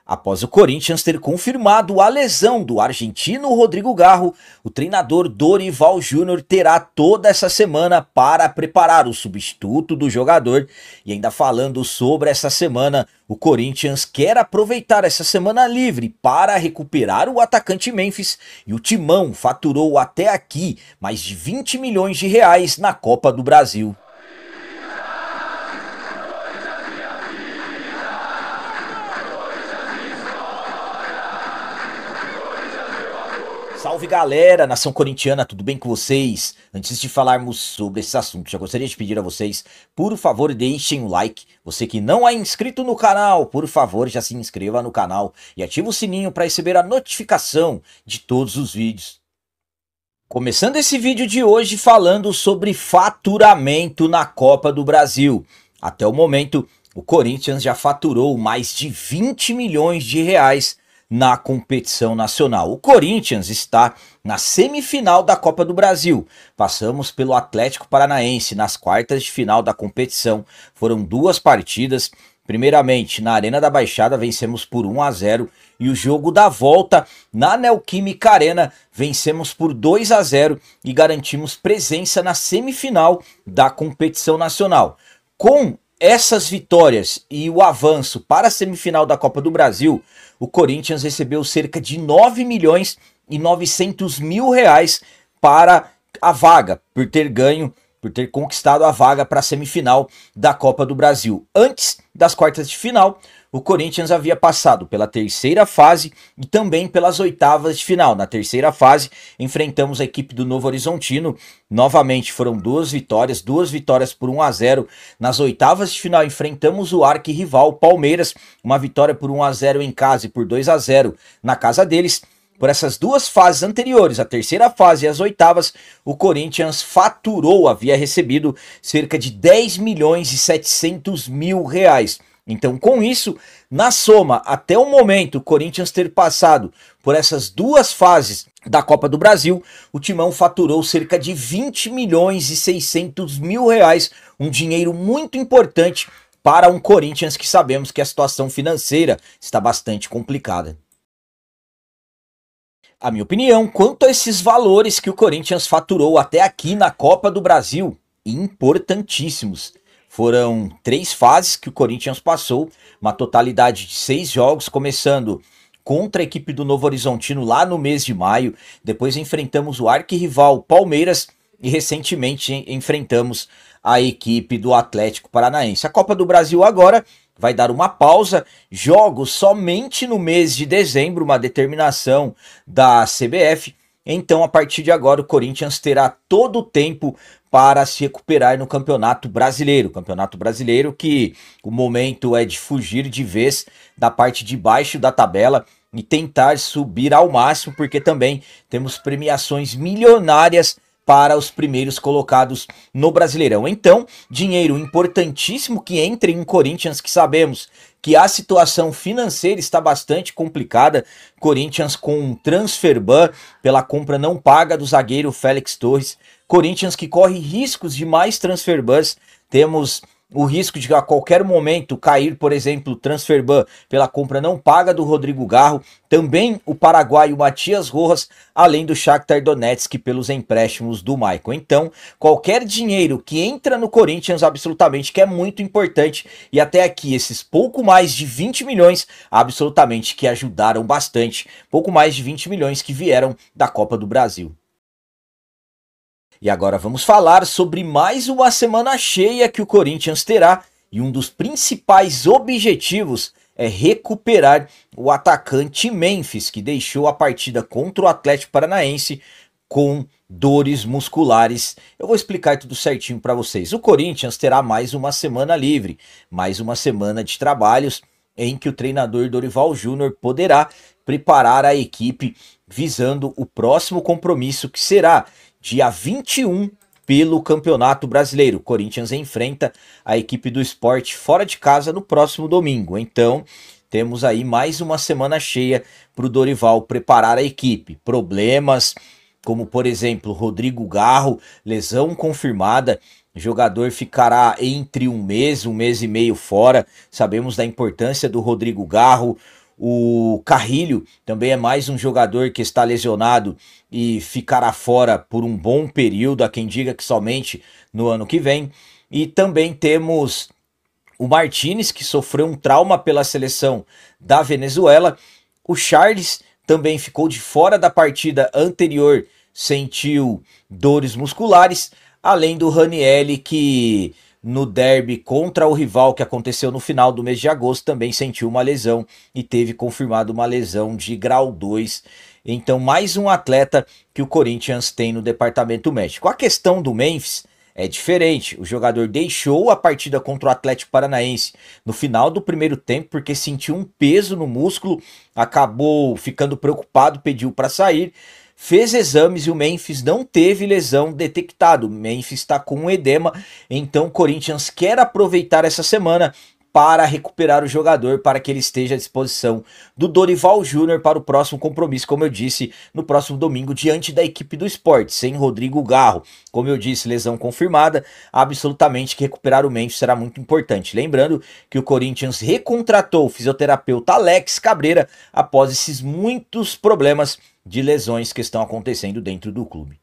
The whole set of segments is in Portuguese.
Após o Corinthians ter confirmado a lesão do argentino Rodrigo Garro, o treinador Dorival Júnior terá toda essa semana para preparar o substituto do jogador. E ainda falando sobre essa semana, o Corinthians quer aproveitar essa semana livre para recuperar o atacante Memphis, e o Timão faturou até aqui mais de 20 milhões de reais na Copa do Brasil. Salve galera, nação corintiana, tudo bem com vocês? Antes de falarmos sobre esse assunto, já gostaria de pedir a vocês, por favor, deixem o like. Você que não é inscrito no canal, por favor, já se inscreva no canal e ative o sininho para receber a notificação de todos os vídeos. Começando esse vídeo de hoje falando sobre faturamento na Copa do Brasil. Até o momento, o Corinthians já faturou mais de 20 milhões de reais na competição nacional. O Corinthians está na semifinal da Copa do Brasil. Passamos pelo Atlético Paranaense nas quartas de final da competição. Foram duas partidas. Primeiramente, na Arena da Baixada, vencemos por 1-0. E o jogo da volta na Neoquímica Arena, vencemos por 2-0 e garantimos presença na semifinal da competição nacional. Com essas vitórias e o avanço para a semifinal da Copa do Brasil, o Corinthians recebeu cerca de 9 milhões e 900 mil reais para a vaga, por ter conquistado a vaga para a semifinal da Copa do Brasil. Antes das quartas de final, o Corinthians havia passado pela terceira fase e também pelas oitavas de final. Na terceira fase, enfrentamos a equipe do Novo Horizontino. Novamente foram duas vitórias por 1-0. Nas oitavas de final, enfrentamos o arquirrival Palmeiras, uma vitória por 1-0 em casa e por 2-0 na casa deles. Por essas duas fases anteriores, a terceira fase e as oitavas, o Corinthians havia recebido cerca de 10 milhões e 700 mil reais. Então, com isso, na soma, até o momento, o Corinthians ter passado por essas duas fases da Copa do Brasil, o Timão faturou cerca de 20 milhões e 600 mil reais, um dinheiro muito importante para um Corinthians que sabemos que a situação financeira está bastante complicada. A minha opinião quanto a esses valores que o Corinthians faturou até aqui na Copa do Brasil, importantíssimos. Foram 3 fases que o Corinthians passou, uma totalidade de 6 jogos, começando contra a equipe do Novo Horizontino lá no mês de maio. Depois enfrentamos o arquirrival Palmeiras e recentemente enfrentamos a equipe do Atlético Paranaense. A Copa do Brasil agora vai dar uma pausa, jogos somente no mês de dezembro, uma determinação da CBF. Então, a partir de agora, o Corinthians terá todo o tempo para se recuperar no Campeonato Brasileiro. Campeonato Brasileiro que o momento é de fugir de vez da parte de baixo da tabela e tentar subir ao máximo, porque também temos premiações milionárias para os primeiros colocados no Brasileirão. Então, dinheiro importantíssimo que entra em um Corinthians que sabemos que a situação financeira está bastante complicada. Corinthians com um transfer ban pela compra não paga do zagueiro Félix Torres. Corinthians que corre riscos de mais transfer bans. Temos o risco de a qualquer momento cair, por exemplo, o transfer ban pela compra não paga do Rodrigo Garro, também o paraguaio Matias Rojas, além do Shakhtar Donetsk pelos empréstimos do Maicon. Então, qualquer dinheiro que entra no Corinthians, absolutamente, que é muito importante, e até aqui esses pouco mais de 20 milhões, absolutamente, que ajudaram bastante, pouco mais de 20 milhões que vieram da Copa do Brasil. E agora vamos falar sobre mais uma semana cheia que o Corinthians terá, e um dos principais objetivos é recuperar o atacante Memphis, que deixou a partida contra o Atlético Paranaense com dores musculares. Eu vou explicar tudo certinho para vocês. O Corinthians terá mais uma semana livre, mais uma semana de trabalhos em que o treinador Dorival Júnior poderá preparar a equipe visando o próximo compromisso, que será dia 21 pelo Campeonato Brasileiro. O Corinthians enfrenta a equipe do Sport fora de casa no próximo domingo. Então, temos aí mais uma semana cheia para o Dorival preparar a equipe. Problemas como, por exemplo, Rodrigo Garro, lesão confirmada. O jogador ficará entre um mês e meio fora. Sabemos da importância do Rodrigo Garro. O Carrilho também é mais um jogador que está lesionado e ficará fora por um bom período, há quem diga que somente no ano que vem. E também temos o Martínez, que sofreu um trauma pela seleção da Venezuela. O Charles também ficou de fora da partida anterior, sentiu dores musculares, além do Ranieri, que no derby contra o rival que aconteceu no final do mês de agosto também sentiu uma lesão e teve confirmado uma lesão de grau 2. Então mais um atleta que o Corinthians tem no departamento médico. A questão do Memphis é diferente. O jogador deixou a partida contra o Atlético Paranaense no final do primeiro tempo porque sentiu um peso no músculo, acabou ficando preocupado, pediu para sair, fez exames e o Memphis não teve lesão detectada. O Memphis está com um edema, então o Corinthians quer aproveitar essa semana para recuperar o jogador, para que ele esteja à disposição do Dorival Júnior para o próximo compromisso, como eu disse, no próximo domingo, diante da equipe do Sport, sem Rodrigo Garro. Como eu disse, lesão confirmada, absolutamente que recuperar o Memphis será muito importante. Lembrando que o Corinthians recontratou o fisioterapeuta Alex Cabreira após esses muitos problemas de lesões que estão acontecendo dentro do clube.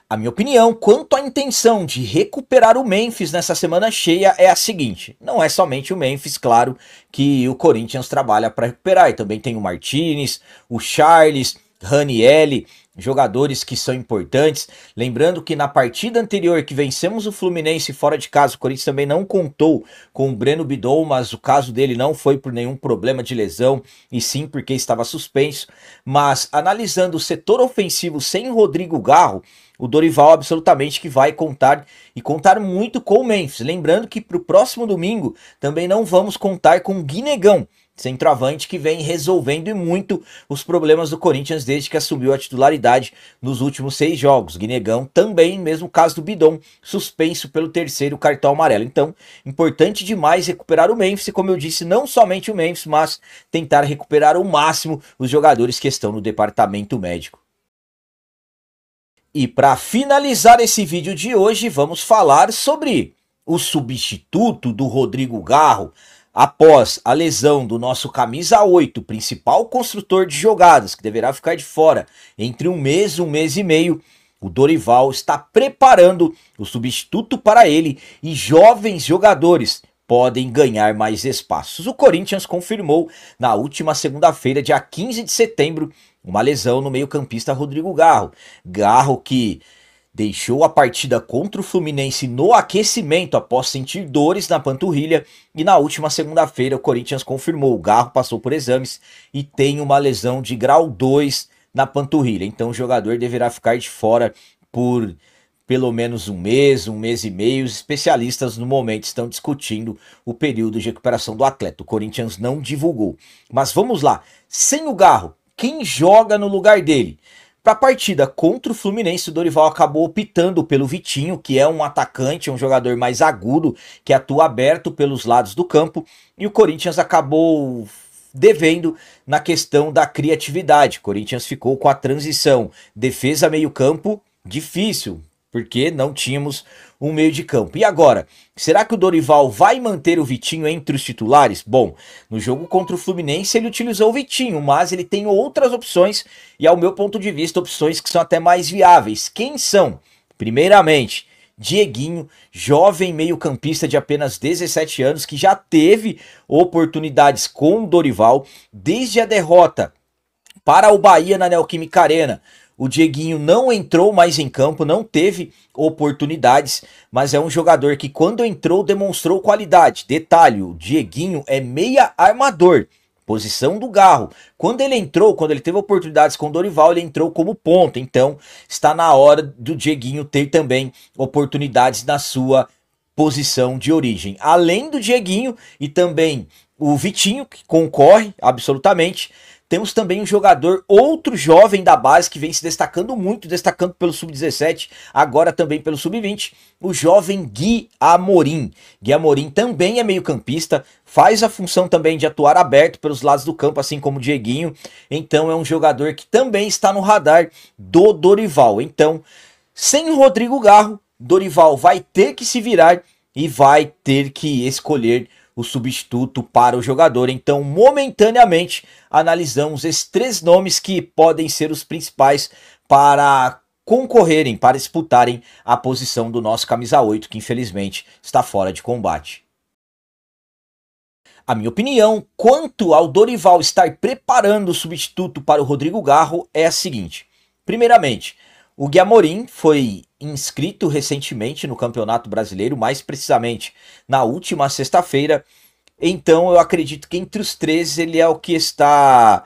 A minha opinião quanto à intenção de recuperar o Memphis nessa semana cheia é a seguinte: não é somente o Memphis, claro, que o Corinthians trabalha para recuperar, e também tem o Martínez, o Charles, Ranieri, jogadores que são importantes. Lembrando que na partida anterior que vencemos o Fluminense fora de casa, o Corinthians também não contou com o Breno Bidon, mas o caso dele não foi por nenhum problema de lesão, e sim porque estava suspenso. Mas analisando o setor ofensivo sem Rodrigo Garro, o Dorival absolutamente que vai contar, e contar muito com o Memphis. Lembrando que para o próximo domingo também não vamos contar com o Guinegão, centroavante que vem resolvendo e muito os problemas do Corinthians desde que assumiu a titularidade nos últimos 6 jogos. Guinegão também, mesmo caso do Bidon, suspenso pelo 3º cartão amarelo. Então, importante demais recuperar o Memphis, e como eu disse, não somente o Memphis, mas tentar recuperar ao máximo os jogadores que estão no departamento médico. E para finalizar esse vídeo de hoje, vamos falar sobre o substituto do Rodrigo Garro após a lesão do nosso camisa 8, principal construtor de jogadas, que deverá ficar de fora entre um mês e meio. O Dorival está preparando o substituto para ele e jovens jogadores podem ganhar mais espaços. O Corinthians confirmou na última segunda-feira, dia 15 de setembro, uma lesão no meio-campista Rodrigo Garro. Garro que deixou a partida contra o Fluminense no aquecimento após sentir dores na panturrilha, e na última segunda-feira o Corinthians confirmou: o Garro passou por exames e tem uma lesão de grau 2 na panturrilha. Então o jogador deverá ficar de fora por pelo menos um mês e meio. Os especialistas no momento estão discutindo o período de recuperação do atleta. O Corinthians não divulgou. Mas vamos lá. Sem o Garro, quem joga no lugar dele? Para a partida contra o Fluminense, o Dorival acabou optando pelo Vitinho, que é um atacante, um jogador mais agudo, que atua aberto pelos lados do campo, e o Corinthians acabou devendo na questão da criatividade. O Corinthians ficou com a transição defesa-meio-campo difícil, porque não tínhamos um meio de campo. E agora, será que o Dorival vai manter o Vitinho entre os titulares? Bom, no jogo contra o Fluminense ele utilizou o Vitinho, mas ele tem outras opções, e ao meu ponto de vista, opções que são até mais viáveis. Quem são? Primeiramente, Dieguinho, jovem meio-campista de apenas 17 anos, que já teve oportunidades com o Dorival desde a derrota para o Bahia na Neoquímica Arena. O Dieguinho não entrou mais em campo, não teve oportunidades, mas é um jogador que quando entrou demonstrou qualidade. Detalhe, o Dieguinho é meia armador, posição do Garro. Quando ele entrou, quando ele teve oportunidades com o Dorival, ele entrou como ponta. Então está na hora do Dieguinho ter também oportunidades na sua posição de origem. Além do Dieguinho e também o Vitinho, que concorre absolutamente, temos também um jogador, outro jovem da base, que vem se destacando muito, destacando pelo Sub-17, agora também pelo Sub-20, o jovem Gui Amorim. Gui Amorim também é meio-campista, faz a função também de atuar aberto pelos lados do campo, assim como o Dieguinho. Então é um jogador que também está no radar do Dorival. Então, sem o Rodrigo Garro, Dorival vai ter que se virar e vai ter que escolher o substituto para o jogador. Então, momentaneamente, analisamos esses 3 nomes que podem ser os principais para concorrerem, para disputarem a posição do nosso camisa 8, que infelizmente está fora de combate. A minha opinião quanto ao Dorival estar preparando o substituto para o Rodrigo Garro é a seguinte. Primeiramente, o Gui Amorim foi inscrito recentemente no Campeonato Brasileiro, mais precisamente na última sexta-feira. Então eu acredito que entre os 3 ele é o que está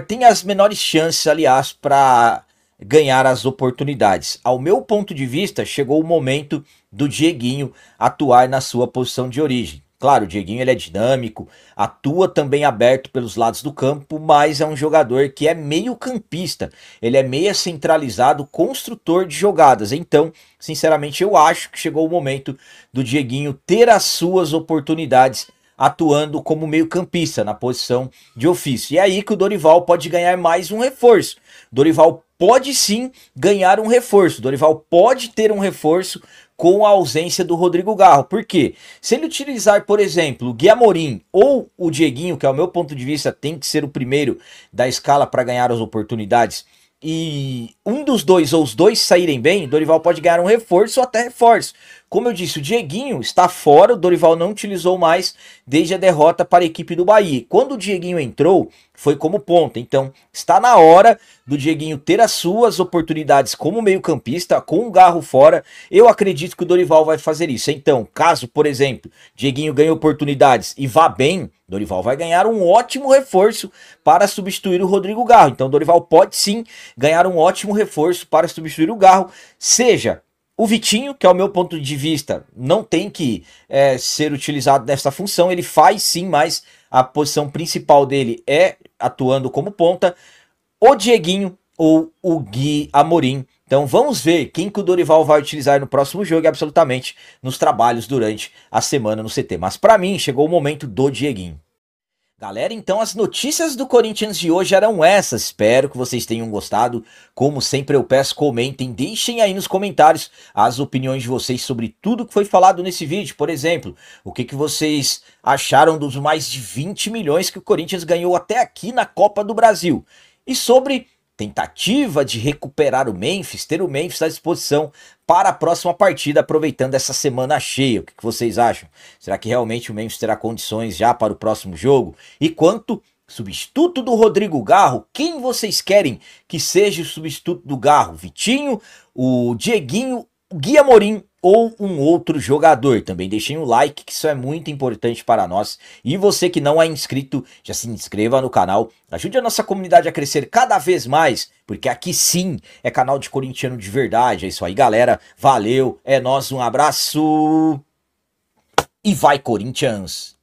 tem as menores chances, aliás, para ganhar as oportunidades. Ao meu ponto de vista, chegou o momento do Dieguinho atuar na sua posição de origem. Claro, o Dieguinho ele é dinâmico, atua também aberto pelos lados do campo, mas é um jogador que é meio campista. Ele é meia centralizado, construtor de jogadas. Então, sinceramente, eu acho que chegou o momento do Dieguinho ter as suas oportunidades atuando como meio campista, na posição de ofício. E é aí que o Dorival pode ganhar mais um reforço. Dorival pode sim ganhar um reforço. Dorival pode ter um reforço com a ausência do Rodrigo Garro. Por quê? Se ele utilizar, por exemplo, o Gui Amorim ou o Dieguinho, que ao meu ponto de vista tem que ser o primeiro da escala para ganhar as oportunidades, e um dos dois ou os dois saírem bem, Dorival pode ganhar um reforço ou até reforço. Como eu disse, o Dieguinho está fora, o Dorival não utilizou mais desde a derrota para a equipe do Bahia. Quando o Dieguinho entrou, foi como ponta. Então, está na hora do Dieguinho ter as suas oportunidades como meio-campista, com o Garro fora. Eu acredito que o Dorival vai fazer isso. Então, caso, por exemplo, Dieguinho ganhe oportunidades e vá bem, Dorival vai ganhar um ótimo reforço para substituir o Rodrigo Garro. Então, Dorival pode sim ganhar um ótimo reforço para substituir o Garro, seja o Vitinho, que ao meu ponto de vista não tem que ser utilizado nessa função, ele faz sim, mas a posição principal dele é atuando como ponta, o Dieguinho ou o Gui Amorim. Então vamos ver quem que o Dorival vai utilizar no próximo jogo e absolutamente nos trabalhos durante a semana no CT. Mas para mim chegou o momento do Dieguinho. Galera, então as notícias do Corinthians de hoje eram essas, espero que vocês tenham gostado. Como sempre eu peço, comentem, deixem aí nos comentários as opiniões de vocês sobre tudo que foi falado nesse vídeo. Por exemplo, o que vocês acharam dos mais de 20 milhões que o Corinthians ganhou até aqui na Copa do Brasil. E sobre tentativa de recuperar o Memphis, ter o Memphis à disposição para a próxima partida, aproveitando essa semana cheia. O que vocês acham? Será que realmente o Memphis terá condições já para o próximo jogo? E quanto substituto do Rodrigo Garro, quem vocês querem que seja o substituto do Garro? Vitinho, o Dieguinho, o Gui Amorim ou um outro jogador? Também deixem o like, que isso é muito importante para nós. E você que não é inscrito, já se inscreva no canal. Ajude a nossa comunidade a crescer cada vez mais, porque aqui sim é canal de corintiano de verdade. É isso aí, galera. Valeu, é nóis, um abraço e vai, Corinthians!